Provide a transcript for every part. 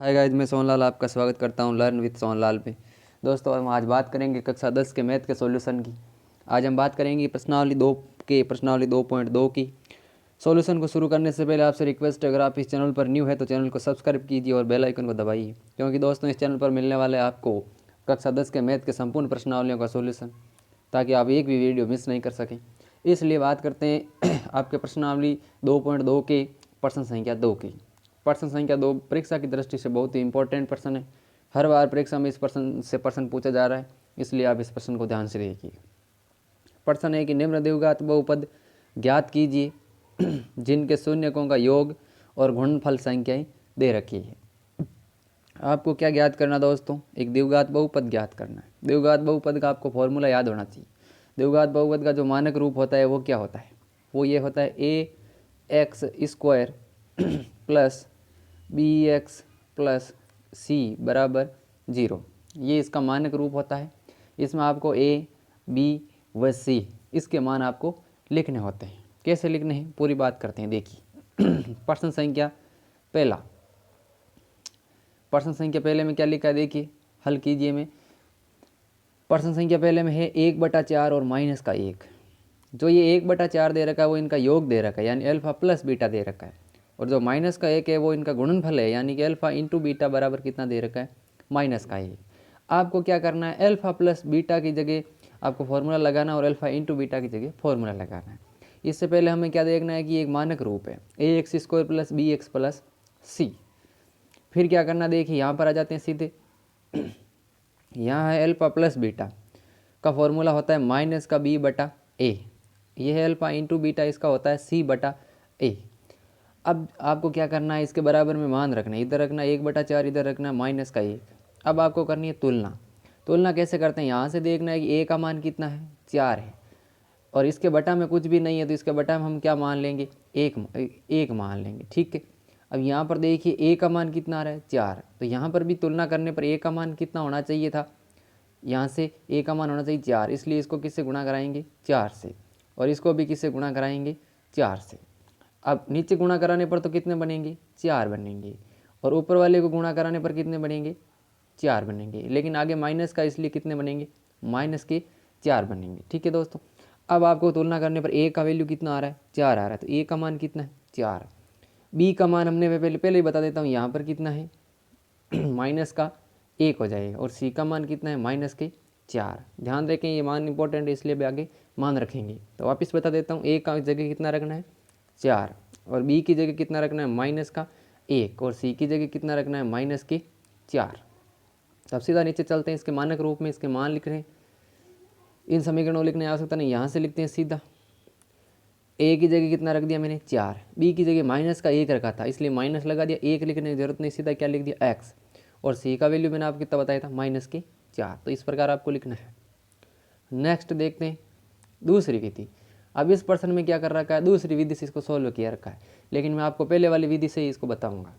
Hi guys, मैं सोनलाल आपका स्वागत करता हूं लर्न विद सोनलाल पे। दोस्तों, हम आज बात करेंगे कक्षा 10 के मैथ के सॉल्यूशन की। आज हम बात करेंगे प्रश्नावली 2.2 की। सॉल्यूशन को शुरू करने से पहले आपसे रिक्वेस्ट है, अगर आप इस चैनल पर न्यू है तो चैनल को सब्सक्राइब कीजिए और बेल आइकन को दबाइए, क्योंकि दोस्तों इस चैनल पर मिलने वाले आपको कक्षा 10 के मैथ के संपूर्ण प्रश्नावलियों का सॉल्यूशन, ताकि आप एक भी वीडियो मिस नहीं कर सकें। इसलिए बात करते हैं आपके प्रश्नावली 2.2 के प्रश्न संख्या 2 की। प्रश्न संख्या 2 परीक्षा की दृष्टि से बहुत ही इंपॉर्टेंट प्रश्न है। हर बार परीक्षा में इस प्रश्न पूछा जा रहा है, इसलिए आप इस प्रश्न को ध्यान से देखिए। प्रश्न है कि निम्न द्विघात बहुपद ज्ञात कीजिए जिनके शून्यकों का योग और गुणनफल संख्याएं दे रखी है। आपको क्या ज्ञात करना दोस्तों? एक द्विघात बहुपद ज्ञात करना है। द्विघात बहुपद का आपको फॉर्मूला याद होना चाहिए। द्विघात बहुपद का जो मानक रूप होता है वो क्या होता है? वो ये होता है ax² plus bx plus c बराबर 0। ये इसका मानक रूप होता है। इसमें आपको a, b व c इसके मान आपको लिखने होते हैं। कैसे लिखने हैं पूरी बात करते हैं, देखिए। प्रश्न संख्या पहले में क्या लिखा है, देखिए, हल कीजिए। में प्रश्न संख्या पहले में है 1/4 और -1। जो ये 1/4 दे रखा है वो इनका योग दे रखा है, यानी अल्फा प्लस बीटा दे रखा है। और जो -1 है वो इनका गुणनफल है, यानी कि अल्फा इंटू बीटा बराबर कितना दे रखा है? -1। आपको क्या करना है? अल्फा प्लस बीटा की जगह आपको फॉर्मूला लगाना और अल्फा इंटू बीटा की जगह फॉर्मूला लगाना है। इससे पहले हमें क्या देखना है कि एक मानक रूप है ax² plus bx plus c। फिर क्या करना, देखिए यहाँ पर आ जाते हैं सीधे। यहाँ है अल्फा प्लस बीटा का फॉर्मूला होता है -b/a। यह है अल्फा इंटू बीटा, इसका होता है c/a। अब आपको क्या करना है, इसके बराबर में मान रखना है। इधर रखना 1/4, इधर रखना -1। अब आपको करनी है तुलना कैसे करते हैं? यहाँ से देखना है कि a का मान कितना है? 4 है, और इसके बटा में कुछ भी नहीं है, तो इसके बटा में हम क्या मान लेंगे? एक मान लेंगे, ठीक है। अब यहाँ पर देखिए a का मान कितना आ रहा है? 4। तो यहाँ पर भी तुलना करने पर a का मान कितना होना चाहिए था? यहाँ से a का मान होना चाहिए 4, इसलिए इसको किससे गुणा कराएंगे? 4 से, और इसको भी किससे गुणा कराएंगे? 4 से। अब नीचे गुणा कराने पर तो कितने बनेंगे? 4 बनेंगे, और ऊपर वाले को गुणा कराने पर कितने बनेंगे? 4 बनेंगे। लेकिन आगे माइनस का, इसलिए कितने बनेंगे? -4 बनेंगे, ठीक है दोस्तों। अब आपको तुलना करने पर a का वैल्यू कितना आ रहा है? 4 आ रहा है, तो a का मान कितना है? 4। b का मान हमने पहले ही बता देता हूँ, यहाँ पर कितना है? -1 हो जाएगा, और c का मान कितना है? -4। ध्यान रखें, ये मान इंपॉर्टेंट है, इसलिए भी आगे मान रखेंगे। तो वापस बता देता हूँ, a का जगह कितना रखना है? 4, और b की जगह कितना रखना है? -1, और c की जगह कितना रखना है? -4। अब सीधा नीचे चलते हैं, इसके मानक रूप में इसके मान लिख रहे हैं। इन समीकरणों लिखने की आवश्यकता नहीं, यहाँ से लिखते हैं सीधा। a की जगह कितना रख दिया मैंने? 4। b की जगह -1 रखा था, इसलिए माइनस लगा दिया। 1 लिखने की जरूरत नहीं, सीधा क्या लिख दिया? x। और c का वैल्यू मैंने आपको कितना बताया था? -4। तो इस प्रकार आपको लिखना है। नेक्स्ट देखते हैं दूसरी विधि। अब इस प्रश्न में क्या कर रखा है? दूसरी विधि से इसको सोल्व किया रखा है, लेकिन मैं आपको पहले वाली विधि से ही इसको बताऊंगा।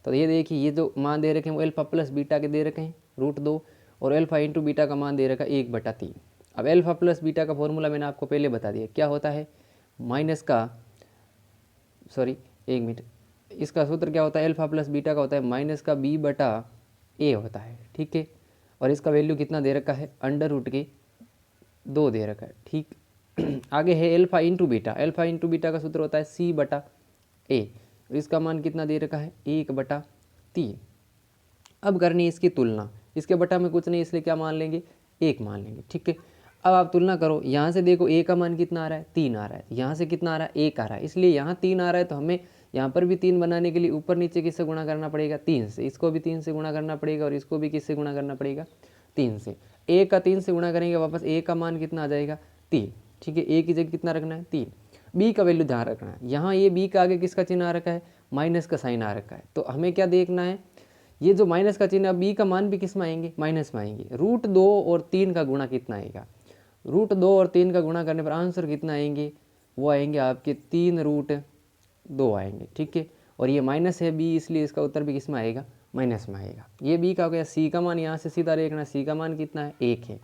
तो ये देखिए, ये जो मान दे रखे हैं वो अल्फा प्लस बीटा के दे रखे हैं √2, और अल्फा इंटू बीटा का मान दे रखा है 1/3। अब अल्फा प्लस बीटा का फॉर्मूला मैंने आपको पहले बता दिया, क्या होता है? एक मिनट, इसका सूत्र क्या होता है? अल्फा प्लस बीटा का होता है -b/a होता है, ठीक है। और इसका वैल्यू कितना दे रखा है? √2 दे रखा है, ठीक। आगे है alpha into beta. Alpha into beta का सूत्र होता है c/a, और इसका मान कितना दे रखा है? 1/3। अब करनी है इसकी तुलना। इसके बटा में कुछ नहीं, इसलिए क्या मान लेंगे? 1 मान लेंगे, ठीक है। अब आप तुलना करो, यहाँ से देखो a का मान कितना आ रहा है? 3 आ रहा है। यहाँ से कितना आ रहा है? 1 आ रहा है, इसलिए यहाँ 3 आ रहा है, तो हमें यहाँ पर भी 3 बनाने के लिए ऊपर नीचे किससे गुणा करना पड़ेगा? 3 से। इसको भी 3 से गुणा करना पड़ेगा, और इसको भी किससे गुणा करना पड़ेगा? 3 से। a का 3 से गुणा करेंगे, वापस a का मान कितना आ जाएगा? 3, ठीक है। a की जगह कितना रखना है? 3। b का वैल्यू ध्यान रखना है, यहाँ ये b का आगे किसका चिन्ह आ रखा है? माइनस का साइन आ रखा है। तो हमें क्या देखना है? ये जो माइनस का चिन्ह है, b का मान भी किस में आएंगे? माइनस में आएंगे। √2 और 3 का गुणा कितना आएगा? √2 और 3 का गुणा करने पर आंसर कितना आएंगे? वो आएंगे आपके 3√2 आएंगे, ठीक है। और ये माइनस है b, इसलिए इसका उत्तर भी किस में आएगा? माइनस में आएगा। ये b का हो गया। c का मान यहाँ से सीधा देखना, c का मान कितना है? 1 है।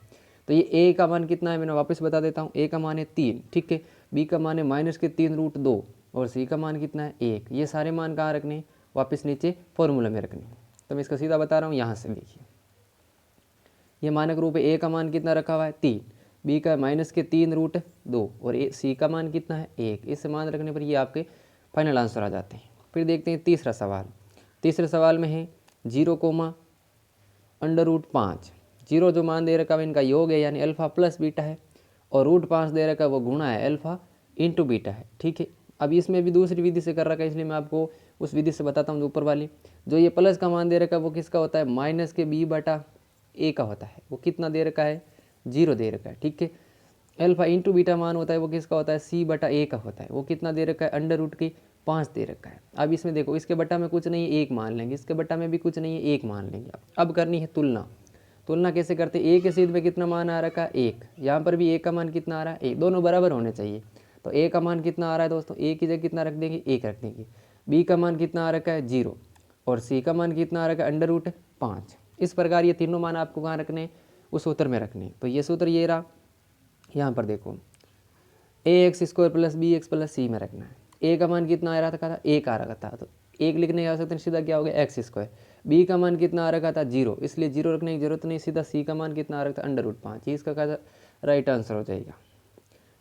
तो ये a का मान कितना है? मैंने वापस बता देता हूँ, a का मान है 3, ठीक है। b का मान है -3√2, और c का मान कितना है? 1। ये सारे मान कहाँ रखने हैं? वापस नीचे फॉर्मूला में रखने हैं। तो मैं इसका सीधा बता रहा हूँ, यहाँ से देखिए ये मानक रूप है, ए का मान कितना रखा हुआ है 3, बी का -3√2 और सी का मान कितना है 1। इस मान रखने पर ये आपके फाइनल आंसर आ जाते हैं। फिर देखते हैं तीसरा सवाल। तीसरे सवाल में है 0,√5। 0 जो मान दे रखा है इनका योग है यानी अल्फ़ा प्लस बीटा है, और √5 दे रखा है वो गुणा है अल्फ़ा इंटू बीटा है। ठीक है, अब इसमें भी दूसरी विधि से कर रखा है, इसलिए मैं आपको उस विधि से बताता हूँ। ऊपर वाली जो ये प्लस का मान दे रखा है वो किसका होता है, -b/a का होता है। वो कितना दे रखा है, 0 दे रखा है। ठीक है, अल्फ़ा इंटू बीटा मान होता है वो किसका होता है, c/a का होता है। वो कितना दे रखा है, √5 दे रखा है। अब इसमें देखो, इसके बटा में कुछ नहीं है, 1 मान लेंगे, इसके बटा में भी कुछ नहीं है, 1 मान लेंगे। अब करनी है तुलना। तुलना कैसे करते हैं, a के सीध में कितना मान आ रखा है 1, यहाँ पर भी a का मान कितना आ रहा है 1, दोनों बराबर होने चाहिए। तो a का मान कितना आ रहा है दोस्तों, a की जगह कितना रख देंगे, 1 रख देंगे। b का मान कितना आ रखा है 0 और c का मान कितना आ रखा है √5। इस प्रकार ये तीनों मान आपको कहाँ रखने हैं, उस सूत्र में रखने हैं। तो ये सूत्र ये रहा, यहाँ पर देखो ax² + bx + c में रखना है। a का मान कितना आ रहा था, 1 आ रहा था, तो 1 लिखने आ सकते हैं, सीधा क्या हो गया x²। b का मान कितना आ रखा था 0, इसलिए 0 रखने की जरूरत नहीं, सीधा c का मान कितना आ रखा था √5। ये इसका राइट आंसर हो जाएगा।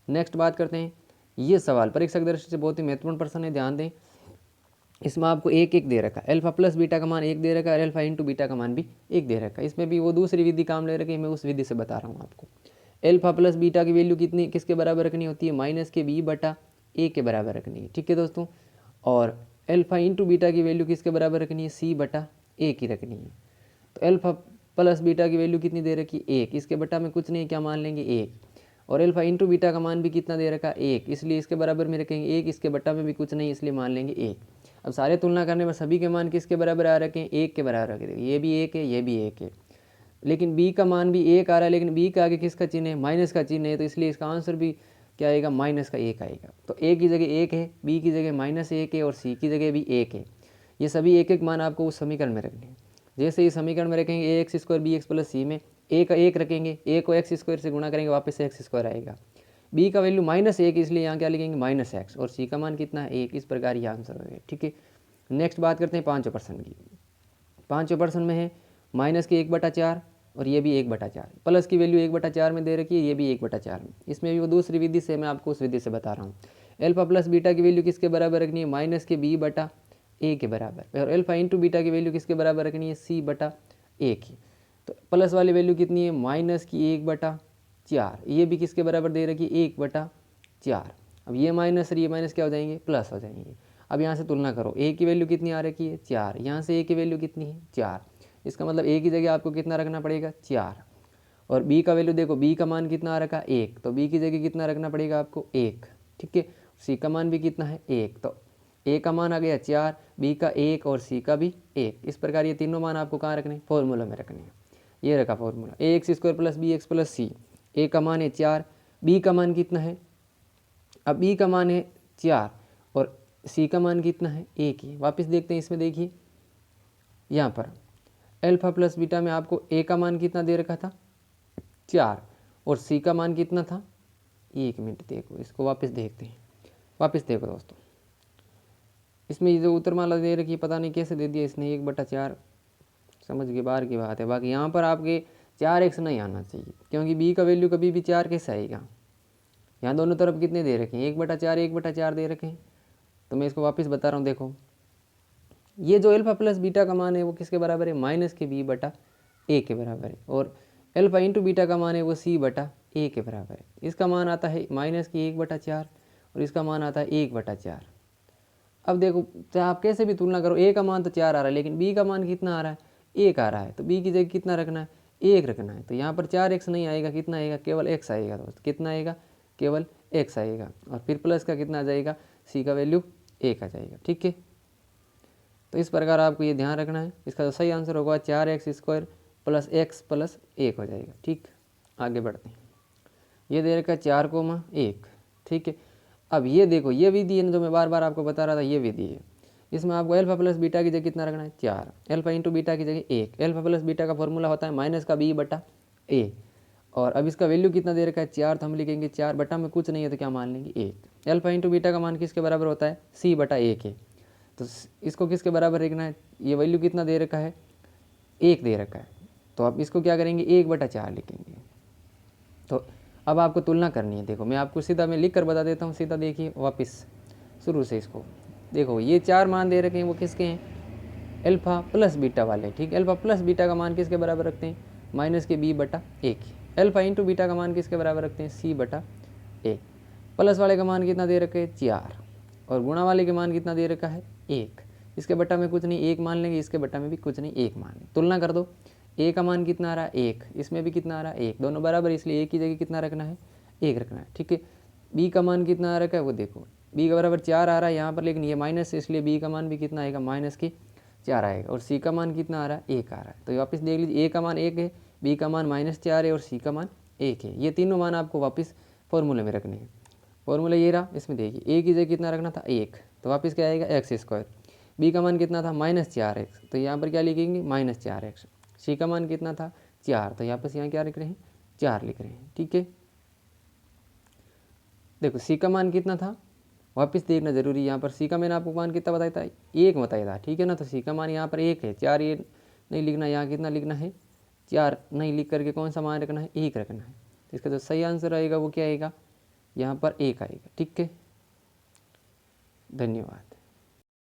नेक्स्ट बात करते हैं, ये सवाल परीक्षा की दृष्टि से बहुत ही महत्वपूर्ण प्रश्न है, ध्यान दें। इसमें आपको 1 दे रखा है, अल्फा प्लस बीटा का मान 1 दे रखा है और अल्फा इंटू बीटा का मान भी 1 दे रखा है। इसमें भी वो दूसरी विधि काम ले रखी है, मैं उस विधि से बता रहा हूँ आपको। अल्फा प्लस बीटा की वैल्यू कितनी किसके बराबर रखनी होती है, -b/a के बराबर रखनी है। ठीक है दोस्तों, और अल्फा इंटू बीटा की वैल्यू किसके बराबर रखनी है, c/a की रखनी है। तो अल्फा प्लस बीटा की वैल्यू कितनी दे रखी है 1, इसके बटा में कुछ नहीं, क्या मान लेंगे 1, और अल्फा इंटू बीटा का मान भी कितना दे रखा है 1, इसलिए इसके बराबर में रखेंगे 1, इसके बटा में भी कुछ नहीं, इसलिए मान लेंगे 1। अब सारे तुलना करने पर सभी के मान किसके बराबर आ रखे हैं, 1 के बराबर रखे। ये भी 1 है, ये भी 1 है, लेकिन b का मान भी 1 आ रहा है, लेकिन b के आगे किसका चिन्ह है, माइनस का चिन्ह है, तो इसलिए इसका आंसर भी क्या आएगा, -1 आएगा। तो a की जगह 1 है, b की जगह -1 है और c की जगह भी 1 है। ये सभी एक एक मान आपको उस समीकरण में रखने हैं। जैसे इस समीकरण में रखेंगे ax² bx + c में a का 1 रखेंगे, a को x² से गुणा करेंगे, वापस से x² आएगा। b का वैल्यू -1, इसलिए यहाँ क्या लिखेंगे -x, और c का मान कितना है 1। इस प्रकार ये आंसर हो गया। ठीक है, नेक्स्ट बात करते हैं 5वें प्रश्न की। 5वें प्रश्न में है -1/4 और ये भी 1/4, प्लस की वैल्यू 1/4 में दे रखी है, ये भी 1/4 में। इसमें भी वो दूसरी विधि से, मैं आपको उस विधि से बता रहा हूँ। अल्फा प्लस बीटा की वैल्यू किसके बराबर रखनी है, -b/a के बराबर, और अल्फा इंटू बीटा की वैल्यू किसके बराबर रखनी है, c/a की। तो प्लस वाली वैल्यू कितनी है, -1/4, ये भी किसके बराबर दे रखी है 1/4। अब ये माइनस और ये माइनस क्या हो जाएंगे, प्लस हो जाएंगे। अब यहाँ से तुलना करो, a की वैल्यू कितनी आ रखी है 4, यहाँ से a की वैल्यू कितनी है 4, इसका मतलब a की जगह आपको कितना रखना पड़ेगा 4, और b का वैल्यू देखो, b का मान कितना आ रखा है 1, तो b की जगह कितना रखना पड़ेगा आपको 1। ठीक है, c का मान भी कितना है 1, तो a का मान आ गया 4, b का 1 और c का भी 1। इस प्रकार ये तीनों मान आपको कहाँ रखने हैं, फॉर्मूला में रखने हैं। ये रखा formula, ax² + bx + c। a का मान है 4, b का मान कितना है, अब b का मान है 4 और c का मान कितना है 1 ही। वापस देखते हैं, इसमें देखिए यहाँ पर अल्फा प्लस बीटा में आपको a का मान कितना दे रखा था 4 और c का मान कितना था, 1 मिनट देखो, इसको वापस देखते हैं। वापस देखो दोस्तों, इसमें जो उत्तरमाला दे रखी है, पता नहीं कैसे दे दिया इसने 1/4, समझ के बाहर की बात है। बाकी यहाँ पर आपके 4x नहीं आना चाहिए, क्योंकि b का वैल्यू कभी भी 4 कैसे आएगा। यहाँ दोनों तरफ कितने दे रखे हैं, 1/4 1/4 दे रखे हैं। तो मैं इसको वापस बता रहा हूँ, देखो ये जो अल्फा प्लस बीटा का मान है वो किसके बराबर है, -b/a के बराबर है, और अल्फा इंटू बीटा का मान है वो c/a के बराबर है। इसका मान आता है -1/4 और इसका मान आता है 1/4। अब देखो, चाहे आप कैसे भी तुलना करो, a का मान तो 4 आ रहा है, लेकिन b का मान कितना आ रहा है, 1 आ रहा है, तो b की जगह कितना रखना है, 1 रखना है। तो यहाँ पर 4x नहीं आएगा, कितना आएगा, केवल x आएगा दोस्त। कितना आएगा, केवल x आएगा, और फिर प्लस का कितना आ जाएगा, c का वैल्यू 1 आ जाएगा। ठीक है, तो इस प्रकार आपको ये ध्यान रखना है। इसका जो सही आंसर होगा 4x² + x + 1 हो जाएगा। ठीक, आगे बढ़ते हैं। ये दे रखा है 4,1। ठीक है, अब ये देखो, ये विधि है जो मैं बार बार आपको बता रहा था, ये विधि है। इसमें आपको अल्फा प्लस बीटा की जगह कितना रखना है 4, अल्फा इंटू बीटा की जगह 1। अल्फा प्लस बीटा का फॉर्मूला होता है -b/a, और अब इसका वैल्यू कितना दे रखा है 4, तो हम लिखेंगे 4 बटा में कुछ नहीं है तो क्या मान लेंगे 1। अल्फा इंटू बीटा का मान किसके बराबर होता है, c/a के। तो इसको किसके बराबर लिखना है, ये वैल्यू कितना दे रखा है 1 दे रखा है, तो आप इसको क्या करेंगे 1/4 लिखेंगे। तो अब आपको तुलना करनी है। देखो मैं आपको सीधा मैं लिख कर बता देता हूँ, सीधा देखिए वापस शुरू से इसको देखो। ये 4 मान दे रखे हैं, वो किसके हैं, अल्फ़ा प्लस बीटा वाले, ठीक। अल्फ़ा प्लस बीटा का मान किसके बराबर रखते हैं, माइनस के b/1। अल्फ़ा इंटू बीटा का मान किसके बराबर रखते हैं, c/1। प्लस वाले का मान कितना दे रखा है 4, और गुणा वाले के मान कितना दे रखा है 1। इसके बट्टा में कुछ नहीं 1 मान लेंगे, इसके बट्टा में भी कुछ नहीं 1 मान लेंगे। तुलना कर दो, a का मान कितना आ रहा है 1, इसमें भी कितना आ रहा है 1, दोनों बराबर, इसलिए a की जगह कितना रखना है 1 रखना है, ठीक है। b का मान कितना आ रखा है वो देखो, b का बराबर 4 आ रहा है यहाँ पर, लेकिन ये माइनस है इसलिए b का मान भी कितना आएगा माइनस के 4 आएगा, और c का मान कितना आ रहा है 1 आ रहा है। तो वापस देख लीजिए, a का मान 1 है, b का मान -4 है और c का मान 1 है। ये तीनों मान आपको वापस फॉर्मूले में रखने हैं। फॉर्मूला ये रहा, इसमें देखिए a की जगह कितना रखना था 1, तो वापस क्या आएगा x²। b का मान कितना था -4x, तो यहाँ पर क्या लिखेंगे -4x। c का मान कितना था 4, तो वापस यहाँ क्या लिख रहे हैं 4 लिख रहे हैं, ठीक है। देखो c का मान कितना था, वापस देखना जरूरी है। यहाँ पर c का मैंने आपको मान कितना बताया था 1 बताया था, ठीक है ना। तो c का मान यहाँ पर 1 है, 4 ये नहीं लिखना, यहाँ कितना लिखना है 4 नहीं लिख करके कौन सा मान रखना है 1 रखना है। तो इसका जो सही आंसर आएगा वो क्या आएगा, यहाँ पर 1 आएगा, ठीक है। धन्यवाद।